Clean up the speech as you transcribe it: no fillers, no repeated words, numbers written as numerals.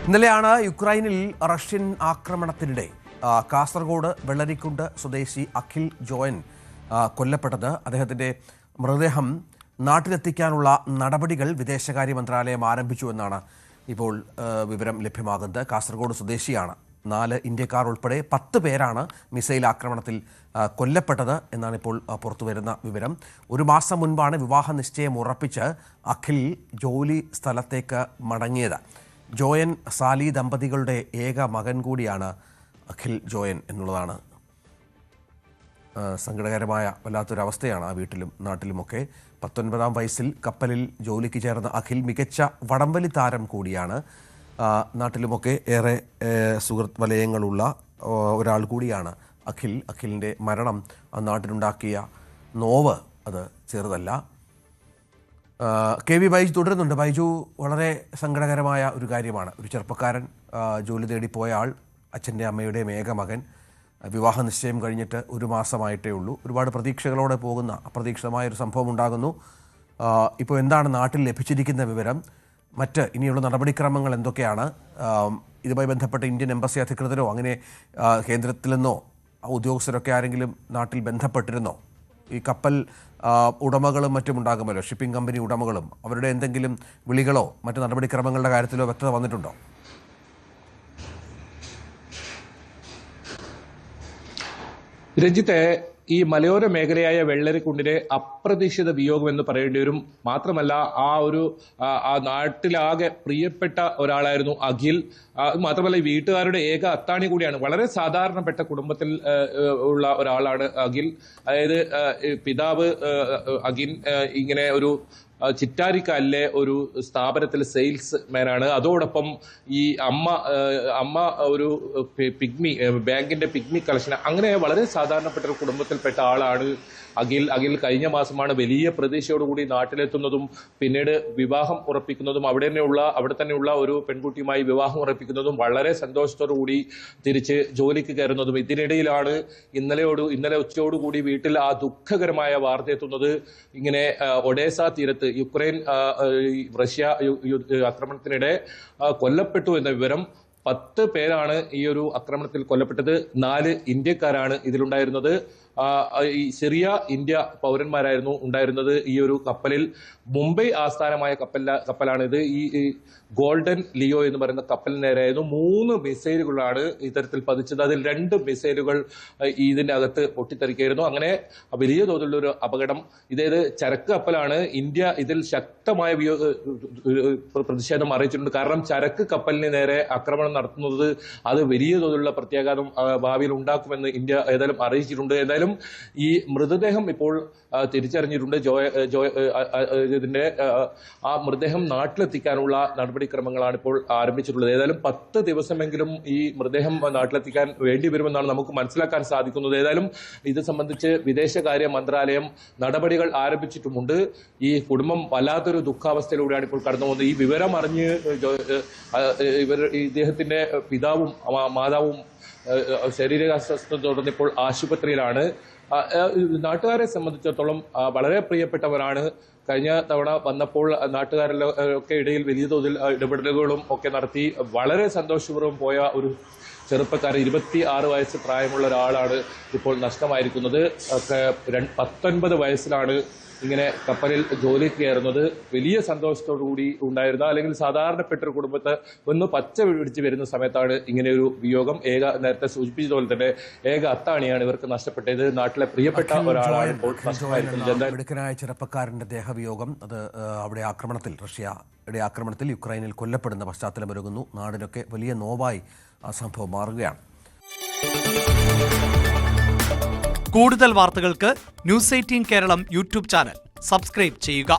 ഇന്നലെയാണ് യുക്രൈനിൽ റഷ്യൻ ആക്രമണത്തിനിടെ കാസർഗോഡ് വെള്ളരിക്കുണ്ട് സ്വദേശി അഖിൽ ജോയൻ കൊല്ലപ്പെട്ടത്. അദ്ദേഹത്തിന്റെ മൃതദേഹം നാട്ടിലെത്തിക്കാനുള്ള നടപടികൾ വിദേശകാര്യ മന്ത്രാലയം ആരംഭിച്ചുവെന്നാണ് ഇപ്പോൾ വിവരം ലഭ്യമാകുന്നത്. കാസർഗോഡ് സ്വദേശിയാണ്. 4 ഇന്ത്യക്കാർ ഉൾപ്പെടെ 10 പേരാണ് മിസൈൽ ആക്രമണത്തിൽ കൊല്ലപ്പെട്ടത് എന്നാണ് ഇപ്പോൾ പുറത്തുവരുന്ന വിവരം. ഒരു മാസം മുൻപാണ് വിവാഹ നിശ്ചയം ഉറപ്പിച്ച് അഖിൽ ജോലി സ്ഥലത്തേക്ക് മടങ്ങിയത്. ജോയൻ സാലി ദമ്പതികളുടെ ഏക മകൻ കൂടിയാണ് അഖിൽ ജോയൻ എന്നുള്ളതാണ് സങ്കടകരമായ വല്ലാത്തൊരവസ്ഥയാണ് ആ വീട്ടിലും നാട്ടിലുമൊക്കെ. 19-ാം വയസ്സിൽ കപ്പലിൽ ജോലിക്ക് ചേർന്ന അഖിൽ മികച്ച വടംവലി താരം കൂടിയാണ്. നാട്ടിലുമൊക്കെ ഏറെ സുഹൃത്ത് വലയങ്ങളുള്ള ഒരാൾ കൂടിയാണ് അഖിലിൻ്റെ മരണം നാട്ടിലുണ്ടാക്കിയ നോവ് അത് ചെറുതല്ല. കെ വി ബൈജു തുടരുന്നുണ്ട്. ബൈജു, വളരെ സങ്കടകരമായ ഒരു കാര്യമാണ്. ഒരു ചെറുപ്പക്കാരൻ ജോലി തേടിപ്പോയ ആൾ, അച്ഛൻ്റെ അമ്മയുടെയും ഏക മകൻ, വിവാഹ നിശ്ചയം കഴിഞ്ഞിട്ട് ഒരു മാസമായിട്ടേ ഉള്ളൂ. ഒരുപാട് പ്രതീക്ഷകളോടെ പോകുന്ന അപ്രതീക്ഷിതമായൊരു സംഭവം ഉണ്ടാകുന്നു. ഇപ്പോൾ എന്താണ് നാട്ടിൽ ലഭിച്ചിരിക്കുന്ന വിവരം? മറ്റ് ഇനിയുള്ള നടപടിക്രമങ്ങൾ എന്തൊക്കെയാണ്? ഇതുമായി ബന്ധപ്പെട്ട് ഇന്ത്യൻ എംബസി അധികൃതരോ അങ്ങനെ കേന്ദ്രത്തിൽ നിന്നോ ഉദ്യോഗസ്ഥരൊക്കെ ആരെങ്കിലും നാട്ടിൽ ബന്ധപ്പെട്ടിരുന്നോ? ഈ കപ്പൽ ഉടമകളും മറ്റും ഉണ്ടാകുമല്ലോ, ഷിപ്പിംഗ് കമ്പനി ഉടമകളും, അവരുടെ എന്തെങ്കിലും വിളികളോ മറ്റ് നടപടിക്രമങ്ങളുടെ കാര്യത്തിലോ വ്യക്തത വന്നിട്ടുണ്ടോ? രഞ്ജിത്തെ, ഈ മലയോര മേഖലയായ വെള്ളരിക്കുണ്ടിലെ അപ്രതീക്ഷിത വിയോഗം എന്ന് പറയേണ്ടി വരും. മാത്രമല്ല, ആ നാട്ടിലാകെ പ്രിയപ്പെട്ട ഒരാളായിരുന്നു അഖിൽ. മാത്രമല്ല, ഈ വീട്ടുകാരുടെ ഏക അത്താണി കൂടിയാണ്. വളരെ സാധാരണപ്പെട്ട കുടുംബത്തിൽ ഉള്ള ഒരാളാണ് അഖിൽ. അതായത് പിതാവ് അഖിൽ ഇങ്ങനെ ഒരു ചിറ്റാരിക്കാലിലെ ഒരു സ്ഥാപനത്തിൽ സെയിൽസ് മാനാണ്. അതോടൊപ്പം ഈ അമ്മ ഒരു ബാങ്കിന്റെ പിഗ്മി കളക്ഷൻ. അങ്ങനെ വളരെ സാധാരണപ്പെട്ട ഒരു കുടുംബത്തിൽപ്പെട്ട ആളാണ് അഖിൽ. കഴിഞ്ഞ മാസമാണ് വലിയ പ്രതീക്ഷയോടുകൂടി നാട്ടിലെത്തുന്നതും പിന്നീട് വിവാഹം ഉറപ്പിക്കുന്നതും അവിടെ തന്നെയുള്ള ഒരു പെൺകുട്ടിയുമായി വിവാഹം ഉറപ്പിക്കുന്നതും വളരെ സന്തോഷത്തോടുകൂടി തിരിച്ച് ജോലിക്ക് കയറുന്നതും. ഇതിനിടയിലാണ് ഇന്നലെ ഉച്ചയോടുകൂടി വീട്ടിൽ ആ ദുഃഖകരമായ വാർത്ത എത്തുന്നത്. ഇങ്ങനെ ഒഡേസ തീരത്ത് യുക്രൈൻ റഷ്യ ആക്രമണത്തിനിടെ കൊല്ലപ്പെട്ടു എന്ന വിവരം. 10 പേരാണ് ഈ ഒരു ആക്രമണത്തിൽ കൊല്ലപ്പെട്ടത്. 4 ഇന്ത്യക്കാരാണ് ഇതിലുണ്ടായിരുന്നത്. ഈ സിറിയ ഇന്ത്യ പൗരന്മാരായിരുന്നു ഉണ്ടായിരുന്നത് ഈ ഒരു കപ്പലിൽ. മുംബൈ ആസ്ഥാനമായ കപ്പലാണിത്. ഈ ഗോൾഡൻ ലിയോ എന്ന് പറയുന്ന കപ്പലിന് നേരെയായിരുന്നു 3 മിസൈലുകളാണ് ഇത്തരത്തിൽ പതിച്ചത്. അതിൽ 2 മിസൈലുകൾ ഇതിന്റെ അകത്ത് പൊട്ടിത്തെറിക്കായിരുന്നു. അങ്ങനെ വലിയ തോതിലുള്ള ഒരു അപകടം. ഇതേത് ചരക്ക് കപ്പലാണ്. ഇന്ത്യ ഇതിൽ ശക്തമായ പ്രതിഷേധം അറിയിച്ചിട്ടുണ്ട്. കാരണം ചരക്ക് കപ്പലിന് നേരെ ആക്രമണം നടത്തുന്നത് അത് വലിയ തോതിലുള്ള പ്രത്യാഘാതം ഭാവിയിൽ ഉണ്ടാക്കുമെന്ന് ഇന്ത്യ ഏതായാലും അറിയിച്ചിട്ടുണ്ട്. ഏതായാലും ഈ മൃതദേഹം ഇപ്പോൾ തിരിച്ചറിഞ്ഞിട്ടുണ്ട്. ഇതിന്റെ ആ മൃതദേഹം നാട്ടിലെത്തിക്കാനുള്ള നടപടിക്രമങ്ങളാണ് ഇപ്പോൾ ആരംഭിച്ചിട്ടുള്ളത്. ഏതായാലും 10 ദിവസമെങ്കിലും ഈ മൃതദേഹം നാട്ടിലെത്തിക്കാൻ വേണ്ടി വരുമെന്നാണ് നമുക്ക് മനസ്സിലാക്കാൻ സാധിക്കുന്നത്. ഏതായാലും ഇത് സംബന്ധിച്ച് വിദേശകാര്യ മന്ത്രാലയം നടപടികൾ ആരംഭിച്ചിട്ടുമുണ്ട്. ഈ കുടുംബം വല്ലാത്തൊരു ദുഃഖാവസ്ഥയിലൂടെയാണ് ഇപ്പോൾ കടന്നു പോകുന്നത്. ഈ വിവരം അറിഞ്ഞ് ഇദ്ദേഹത്തിന്റെ പിതാവും മാതാവും ശരീരാസ്വസ്ഥത തുടർന്ന് ഇപ്പോൾ ആശുപത്രിയിലാണ്. നാട്ടുകാരെ സംബന്ധിച്ചിടത്തോളം വളരെ പ്രിയപ്പെട്ടവരാണ്. കഴിഞ്ഞ തവണ വന്നപ്പോൾ നാട്ടുകാരിലൊക്കെ ഇടയിൽ വലിയ തോതിൽ ഇടപെടലുകളും ഒക്കെ നടത്തി വളരെ സന്തോഷപൂർവ്വം പോയ ഒരു ചെറുപ്പക്കാരൻ, 26 വയസ്സ് പ്രായമുള്ള ഒരാളാണ് ഇപ്പോൾ നഷ്ടമായിരിക്കുന്നത്. 19 വയസ്സിലാണ് ഇങ്ങനെ കപ്പലിൽ ജോലിക്ക് കയറുന്നത്. വലിയ സന്തോഷത്തോടു കൂടി ഉണ്ടായിരുന്ന, അല്ലെങ്കിൽ സാധാരണപ്പെട്ട ഒരു കുടുംബത്തെ ഒന്ന് പച്ച പിടിച്ച് വരുന്ന സമയത്താണ് ഇങ്ങനെ ഒരു വിയോഗം. നേരത്തെ സൂചിപ്പിച്ചതുപോലെ തന്നെ ഏക അത്താണിയാണ് ഇവർക്ക് നഷ്ടപ്പെട്ടത്. നാട്ടിലെ പ്രിയപ്പെട്ട ഒരാളാണ് ഇപ്പോൾ നഷ്ടമായിരിക്കുന്നത്. മിടുക്കനായ ചെറുപ്പക്കാരന്റെ ദേഹവിയോഗം അത് റഷ്യയുടെ ആക്രമണത്തിൽ യുക്രൈനിൽ കൊല്ലപ്പെടുന്ന പശ്ചാത്തലമൊരുങ്ങുന്നു. നാടിനൊക്കെ വലിയ നോവായി ആ സംഭവം മാറുകയാണ്. കൂടുതൽ വാർത്തകൾക്ക് news 18 Keralam YouTube channel subscribe ചെയ്യുക.